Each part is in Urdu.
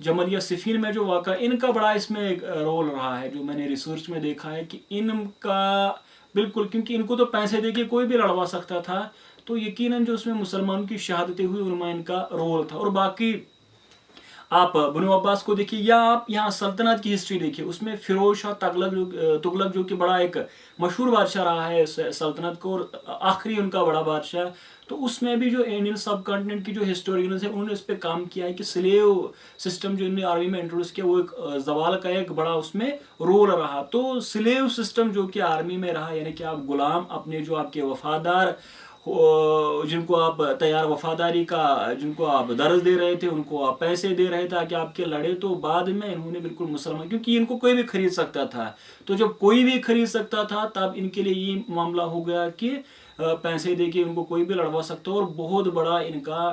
جمل یا صفین میں جو واقع ان کا بڑا اس میں رول رہا ہے، جو میں نے ریسرچ میں دیکھا ہے کہ ان کا بالکل، کیونکہ ان کو تو پیسے دے کے کوئی بھی لڑوا سکتا تھا، تو یقیناً جو اس میں مسلمانوں کی شہادتیں ہوئی ان میں ان کا رول تھا۔ اور باقی آپ بنو عباس کو دیکھیے، یا آپ یہاں سلطنت کی ہسٹری دیکھیے، اس میں فیروز شاہ تغلق جو کہ بڑا ایک مشہور بادشاہ رہا ہے اس سلطنت کو، اور آخری ان کا بڑا بادشاہ، تو اس میں بھی جو انڈین سب کانٹیننٹ کی جو ہسٹورینز ہیں انہوں نے اس پہ کام کیا ہے کہ سلیو سسٹم جو انہوں نے آرمی میں انٹروڈیوس کیا، وہ ایک زوال کا ایک بڑا اس میں رول رہا۔ تو سلیو سسٹم جو کہ آرمی میں رہا، یعنی کہ آپ غلام اپنے جو آپ کے وفادار، جن کو آپ تیار وفاداری کا جن کو آپ درس دے رہے تھے، ان کو آپ پیسے دے رہے تھے تاکہ آپ کے لڑے، تو بعد میں انہوں نے بالکل مسلمان، کیونکہ ان کو کوئی بھی خرید سکتا تھا، تو جب کوئی بھی خرید سکتا تھا تب ان کے لیے یہ معاملہ ہو گیا کہ پیسے دے کے ان کو کوئی بھی لڑوا سکتا، اور بہت بڑا ان کا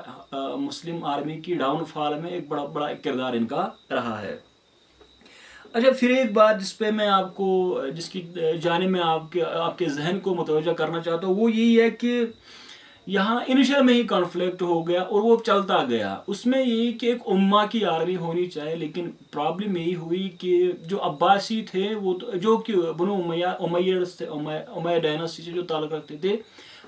مسلم آرمی کی ڈاؤن فال میں ایک بڑا کردار ان کا رہا ہے۔ اچھا، پھر ایک بات جس پہ میں آپ کو، جس کی جانب میں آپ کے ذہن کو متوجہ کرنا چاہتا ہوں، وہ یہی ہے کہ یہاں انیشل میں ہی کانفلکٹ ہو گیا اور وہ چلتا گیا۔ اس میں یہی کہ ایک امہ کی آرمی ہونی چاہیے، لیکن پرابلم یہی ہوئی کہ جو عباسی تھے، وہ جو کہ بنو امیہ ڈائناسٹی سے جو تعلق رکھتے تھے،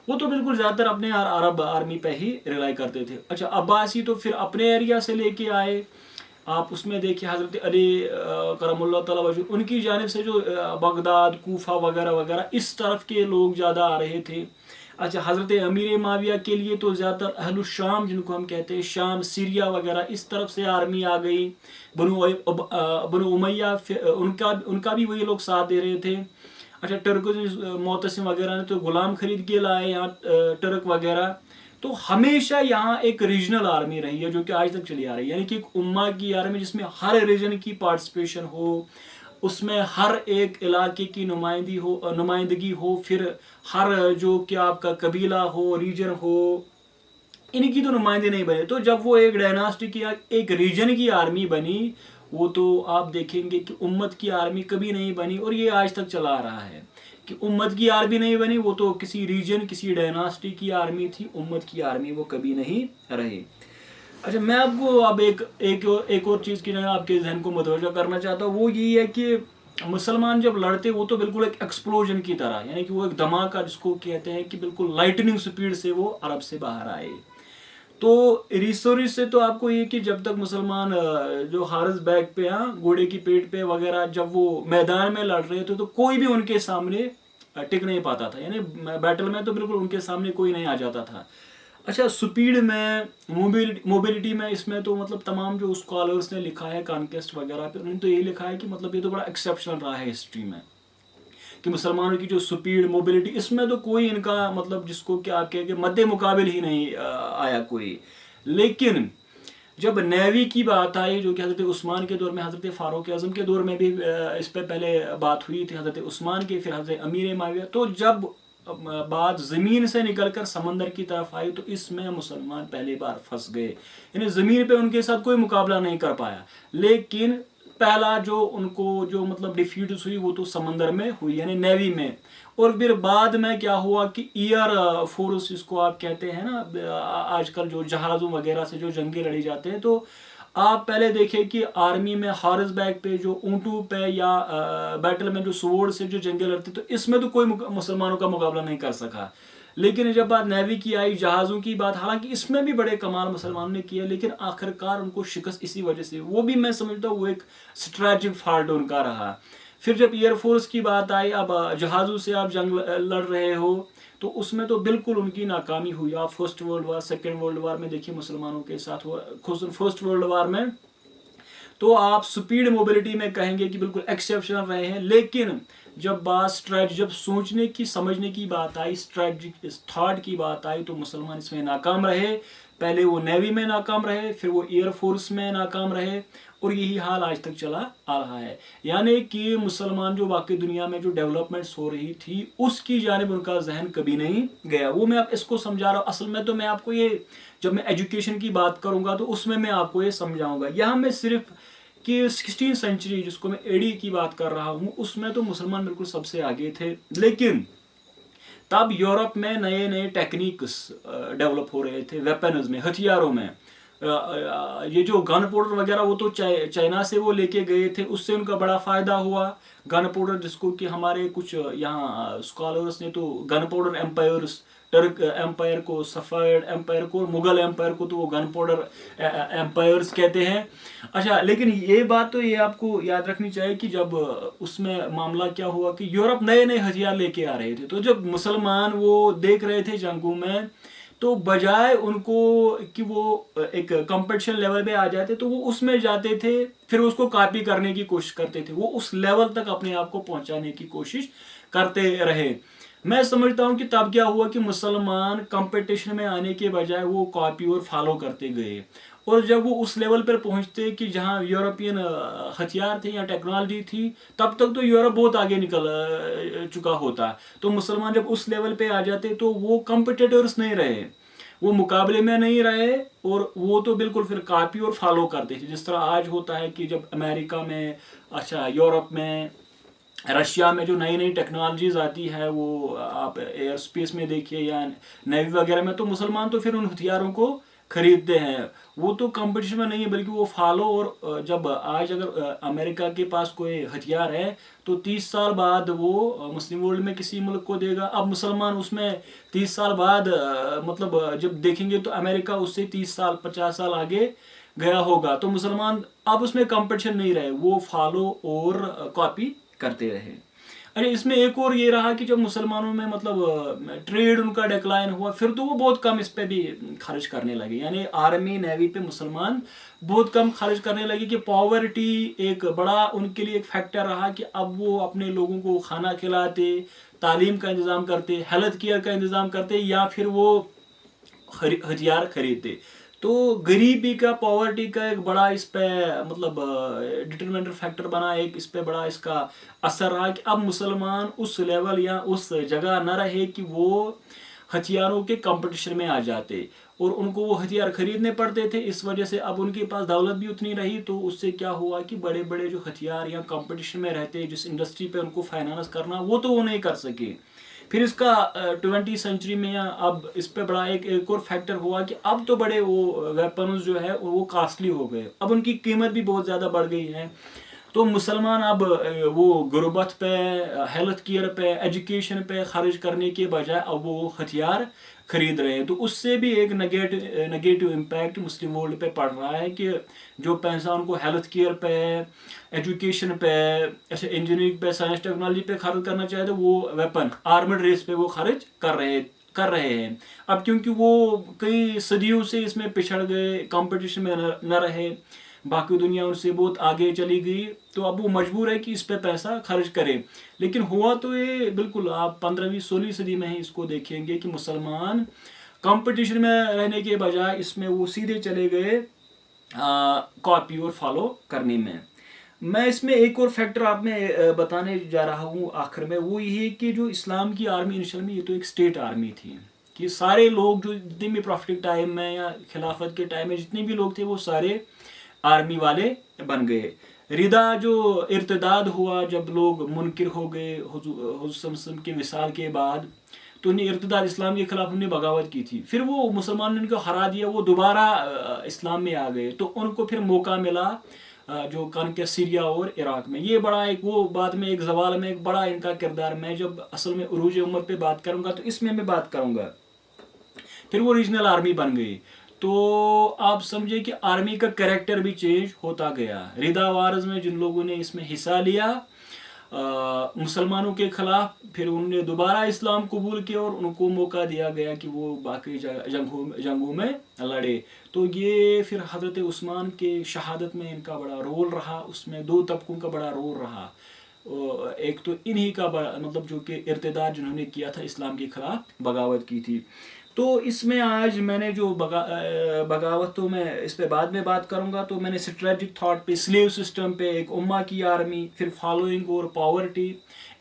وہ تو بالکل زیادہ تر اپنے عرب آرمی پہ ہی ریلائی کرتے تھے۔ اچھا، عباسی تو پھر اپنے ایریا سے لے کے آئے، آپ اس میں دیکھیں حضرت علی کرم اللہ تعالیٰ وجہ، ان کی جانب سے جو بغداد، کوفہ وغیرہ وغیرہ اس طرف کے لوگ زیادہ آ رہے تھے۔ اچھا، حضرت امیر معاویہ کے لیے تو زیادہ تر اہل الشام جن کو ہم کہتے ہیں، شام، سیریا وغیرہ اس طرف سے آرمی آ گئی۔ بنو امیہ ان کا بھی وہی لوگ ساتھ دے رہے تھے۔ اچھا، ٹرکز معتصم وغیرہ نے تو غلام خرید کے لائے یہاں، ٹرک وغیرہ۔ تو ہمیشہ یہاں ایک ریجنل آرمی رہی ہے جو کہ آج تک چلی آ رہی ہے، یعنی کہ ایک امہ کی آرمی جس میں ہر ریجن کی پارٹیسپیشن ہو، اس میں ہر ایک علاقے کی نمائندگی ہو، پھر ہر جو کہ آپ کا قبیلہ ہو، ریجن ہو، ان کی تو نمائندے نہیں بنے۔ تو جب وہ ایک ڈائناسٹی کی، ایک ریجن کی آرمی بنی، وہ تو آپ دیکھیں گے کہ امت کی آرمی کبھی نہیں بنی، اور یہ آج تک چلا آ رہا ہے کہ امت کی آرمی نہیں بنی، وہ تو کسی ریجن، کسی ڈائناسٹی کی آرمی تھی، امت کی آرمی وہ کبھی نہیں رہی۔ اچھا، میں آپ کو اب ایک اور چیز کی جگہ آپ کے ذہن کو متوجہ کرنا چاہتا ہوں، وہ یہی ہے کہ مسلمان جب لڑتے وہ تو بالکل ایک ایکسپلوژن کی طرح، یعنی کہ وہ ایک دھماکہ جس کو کہتے ہیں کہ بالکل لائٹننگ سپیڈ سے وہ عرب سے باہر آئے۔ تو ریسورس سے تو آپ کو یہ کہ جب تک مسلمان جو ہارس بیک پہ، گھوڑے کی پیٹ پہ وغیرہ، جب وہ میدان میں لڑ رہے تھے تو کوئی بھی ان کے سامنے ٹک نہیں پاتا تھا، یعنی بیٹل میں تو بالکل ان کے سامنے کوئی نہیں آ جاتا تھا۔ اچھا، سپیڈ میں، موبیلٹی میں، اس میں تو مطلب تمام جو اسکالرس نے لکھا ہے کانکیسٹ وغیرہ پہ، انہوں نے تو یہ لکھا ہے کہ مطلب یہ تو بڑا ایکسیپشنل رہا ہے ہسٹری میں، کہ مسلمانوں کی جو سپیڈ، موبیلٹی، اس میں تو کوئی ان کا مطلب جس کو کہ آپ کہیں کہ مد مقابل ہی نہیں آیا کوئی۔ لیکن جب نیوی کی بات آئی، جو کہ حضرت عثمان کے دور میں، حضرت فاروق اعظم کے دور میں بھی اس پہ پہلے بات ہوئی تھی، حضرت عثمان کے، پھر حضرت امیر معاویہ، تو جب بات زمین سے نکل کر سمندر کی طرف آئی تو اس میں مسلمان پہلی بار پھنس گئے، یعنی زمین پہ ان کے ساتھ کوئی مقابلہ نہیں کر پایا۔ لیکن پہلا جو ان کو جو مطلب ڈیفیٹس ہوئی وہ تو سمندر میں ہوئی، یعنی نیوی میں۔ اور پھر بعد میں کیا ہوا کہ ایئر فورس اس کو آپ کہتے ہیں نا، آج کل جو جہازوں وغیرہ سے جو جنگیں لڑی جاتے ہیں، تو آپ پہلے دیکھیں کہ آرمی میں ہارس بیک پہ جو اونٹوں پہ یا بیٹل میں جو سوورڈ سے جو جنگیں لڑتے، تو اس میں تو کوئی مسلمانوں کا مقابلہ نہیں کر سکا۔ لیکن جب بات نیوی کی آئی، جہازوں کی بات، حالانکہ اس میں بھی بڑے کمال مسلمانوں نے کیا، لیکن آخرکار ان کو شکست اسی وجہ سے، وہ بھی میں سمجھتا ہوں وہ ایک اسٹریٹجک فالٹ ان کا رہا۔ پھر جب ایئر فورس کی بات آئی، اب جہازوں سے آپ جنگ لڑ رہے ہو، تو اس میں تو بالکل ان کی ناکامی ہوئی۔ آپ first world war, second world war میں دیکھیے مسلمانوں کے ساتھ ہوا، فرسٹ ورلڈ وار میں تو آپ سپیڈ موبیلٹی میں کہیں گے کہ بالکل ایکسیپشنل رہے ہیں، لیکن جب بات اسٹریٹجی، جب سوچنے کی، سمجھنے کی بات آئی، اسٹریٹجک تھاٹ کی بات آئی، تو مسلمان اس میں ناکام رہے۔ پہلے وہ نیوی میں ناکام رہے، پھر وہ ایئر فورس میں ناکام رہے، اور یہی حال آج تک چلا آ رہا ہے۔ یعنی کہ مسلمان جو باقی دنیا میں جو ڈیولپمنٹس ہو رہی تھی، اس کی جانب ان کا ذہن کبھی نہیں گیا۔ وہ میں آپ اس کو سمجھا رہا ہوں، اصل میں تو میں آپ کو یہ، جب میں ایجوکیشن کی بات کروں گا تو اس میں آپ کو یہ سمجھاؤں گا۔ یہاں میں صرف کہ 16 سینچری جس کو میں ایڈی کی بات کر رہا ہوں، اس میں تو مسلمان بالکل سب سے آگے تھے، لیکن تب یورپ میں نئے نئے ٹیکنیکس ڈیولپ ہو رہے تھے، ویپنز میں، ہتھیاروں میں، یہ جو گن پاؤڈر وغیرہ وہ تو چائنا سے وہ لے کے گئے تھے، اس سے ان کا بڑا فائدہ ہوا. گن پاؤڈر جس کو کہ ہمارے کچھ یہاں اسکالرس نے تو گن پاؤڈر امپائرس، ٹرک امپائر کو، صفویڈ امپائر کو، مغل امپائر کو تو وہ گن پاؤڈر امپائرس کہتے ہیں. اچھا، لیکن یہ بات تو یہ آپ کو یاد رکھنی چاہیے کہ جب اس میں معاملہ کیا ہوا کہ یورپ نئے نئے ہتھیار لے کے آ رہے تھے، تو جب مسلمان وہ دیکھ رہے تھے جنگوں میں، تو بجائے ان کو کہ وہ ایک کمپٹیشن لیول پہ آ جاتے تو وہ اس میں جاتے تھے، پھر اس کو کاپی کرنے کی کوشش کرتے تھے، وہ اس لیول تک اپنے آپ کو پہنچانے کی کوشش کرتے رہے. میں سمجھتا ہوں کہ تب کیا ہوا کہ مسلمان کمپٹیشن میں آنے کے بجائے وہ کاپی اور فالو کرتے گئے، اور جب وہ اس لیول پر پہنچتے کہ جہاں یورپین ہتھیار تھے یا ٹیکنالوجی تھی، تب تک تو یورپ بہت آگے نکل چکا ہوتا. تو مسلمان جب اس لیول پہ آ جاتے تو وہ کمپٹیٹرس نہیں رہے، وہ مقابلے میں نہیں رہے، اور وہ تو بالکل پھر کاپی اور فالو کرتے تھے. جس طرح آج ہوتا ہے کہ جب امریکہ میں، اچھا یورپ میں، رشیا میں جو نئی نئی ٹیکنالوجیز آتی ہے، وہ آپ ایئر اسپیس میں دیکھیے یا نیوی وغیرہ میں، تو مسلمان تو پھر ان ہتھیاروں کو خریدتے ہیں. وہ تو کمپٹیشن میں نہیں ہے بلکہ وہ فالو. اور جب آج اگر امریکہ کے پاس کوئی ہتھیار ہے تو 30 سال بعد وہ مسلم ورلڈ میں کسی ملک کو دے گا. اب مسلمان اس میں 30 سال بعد مطلب جب دیکھیں گے تو امریکہ اس سے 30 سال 50 سال آگے گیا ہوگا. تو مسلمان اب اس میں کمپٹیشن نہیں رہے، وہ فالو اور کاپی کرتے رہے. اچھا، اس میں ایک اور یہ رہا کہ جب مسلمانوں میں مطلب ٹریڈ ان کا ڈیکلائن ہوا، پھر تو وہ بہت کم اس پہ بھی خرچ کرنے لگے. یعنی آرمی نیوی پہ مسلمان بہت کم خرچ کرنے لگے کہ پاورٹی ایک بڑا ان کے لیے ایک فیکٹر رہا کہ اب وہ اپنے لوگوں کو کھانا کھلاتے، تعلیم کا انتظام کرتے، ہیلتھ کیئر کا انتظام کرتے، یا پھر وہ ہتھیار خریدتے. تو غریبی کا، پاورٹی کا ایک بڑا اس پہ مطلب ڈٹرمنٹر فیکٹر بنا، ایک اس پہ بڑا اس کا اثر رہا کہ اب مسلمان اس لیول یا اس جگہ نہ رہے کہ وہ ہتھیاروں کے کمپٹیشن میں آ جاتے، اور ان کو وہ ہتھیار خریدنے پڑتے تھے. اس وجہ سے اب ان کے پاس دولت بھی اتنی رہی، تو اس سے کیا ہوا کہ بڑے بڑے جو ہتھیار یا کمپٹیشن میں رہتے، جس انڈسٹری پہ ان کو فائنانس کرنا، وہ تو وہ نہیں کر سکے. پھر اس کا 20 سینچری میں اب اس پہ بڑا ایک اور فیکٹر ہوا کہ اب تو بڑے وہ ویپنز جو ہے وہ کاسٹلی ہو گئے، اب ان کی قیمت بھی بہت زیادہ بڑھ گئی ہے. تو مسلمان اب وہ غربت پہ، ہیلتھ کیئر پہ، ایجوکیشن پہ خرچ کرنے کے بجائے اب وہ ہتھیار خرید رہے ہیں. تو اس سے بھی ایک نگیٹو امپیکٹ مسلم ورلڈ پہ پڑ رہا ہے کہ جو پیسہ ان کو ہیلتھ کیئر پہ، ایجوکیشن پہ، ایسے انجینئرنگ پہ، سائنس ٹیکنالوجی پہ خرچ کرنا چاہتے، وہ ویپن آرمڈ ریس پہ وہ خرچ کر رہے ہیں. اب کیونکہ وہ کئی صدیوں سے اس میں پچھڑ گئے، کمپٹیشن میں نہ رہے، باقی دنیا ان سے بہت آگے چلی گئی، تو اب وہ مجبور ہے کہ اس پہ پیسہ خرچ کرے. لیکن ہوا تو یہ بالکل آپ 15ویں 16ویں صدی میں ہی اس کو دیکھیں گے کہ مسلمان کمپٹیشن میں رہنے کے بجائے اس میں وہ سیدھے چلے گئے کاپی اور فالو کرنے میں. میں اس میں ایک اور فیکٹر آپ میں بتانے جا رہا ہوں آخر میں، وہ یہ کہ جو اسلام کی آرمی انیشل میں، یہ تو ایک اسٹیٹ آرمی تھی کہ سارے لوگ جو جتنے بھی پروفیٹک ٹائم میں یا خلافت کے ٹائم میں جتنے بھی لوگ تھے وہ سارے آرمی والے بن گئے. ردا جو ارتداد ہوا، جب لوگ منکر ہو گئے حضور صلی اللہ علیہ وسلم کے وصال کے بعد، تو انہیں ارتداد اسلام کے خلاف انہیں بغاوت کی تھی، پھر وہ مسلمانوں نے ان کو ہرا دیا، وہ دوبارہ اسلام میں آ گئے، تو ان کو پھر موقع ملا جو کان کے سیریا اور عراق میں. یہ بڑا ایک وہ بات میں ایک زوال میں ایک بڑا ان کا کردار، میں جب اصل میں عروج امت پہ بات کروں گا تو اس میں بات کروں گا. پھر وہ ریجنل آرمی بن گئی. تو آپ سمجھے کہ آرمی کا کریکٹر بھی چینج ہوتا گیا. ردا وارز میں جن لوگوں نے اس میں حصہ لیا مسلمانوں کے خلاف، پھر انہوں نے دوبارہ اسلام قبول کیا اور ان کو موقع دیا گیا کہ وہ باقی جنگوں میں لڑے. تو یہ پھر حضرت عثمان کے شہادت میں ان کا بڑا رول رہا. اس میں دو طبقوں کا بڑا رول رہا. ایک تو انہی کا مطلب جو کہ ارتداد جنہوں نے کیا تھا، اسلام کے خلاف بغاوت کی تھی. تو اس میں آج میں نے جو بغاوت، تو میں اس پہ بعد میں بات کروں گا. تو میں نے اسٹریٹجک تھاٹ پہ، سلیو سسٹم پہ، ایک امہ کی آرمی، پھر فالوئنگ اور پاورٹی،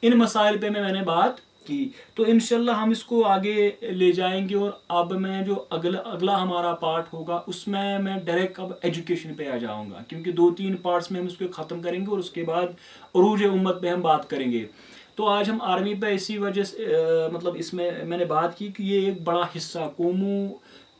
ان مسائل پہ میں نے بات کی. تو انشاءاللہ ہم اس کو آگے لے جائیں گے. اور اب میں جو اگلا ہمارا پارٹ ہوگا اس میں ڈائریکٹ اب ایجوکیشن پہ آ جاؤں گا، کیونکہ 2-3 پارٹس میں ہم اس کو ختم کریں گے اور اس کے بعد عروج امت پہ ہم بات کریں گے. تو آج ہم آرمی پہ اسی وجہ سے مطلب اس میں نے بات کی کہ یہ ایک بڑا حصہ قوموں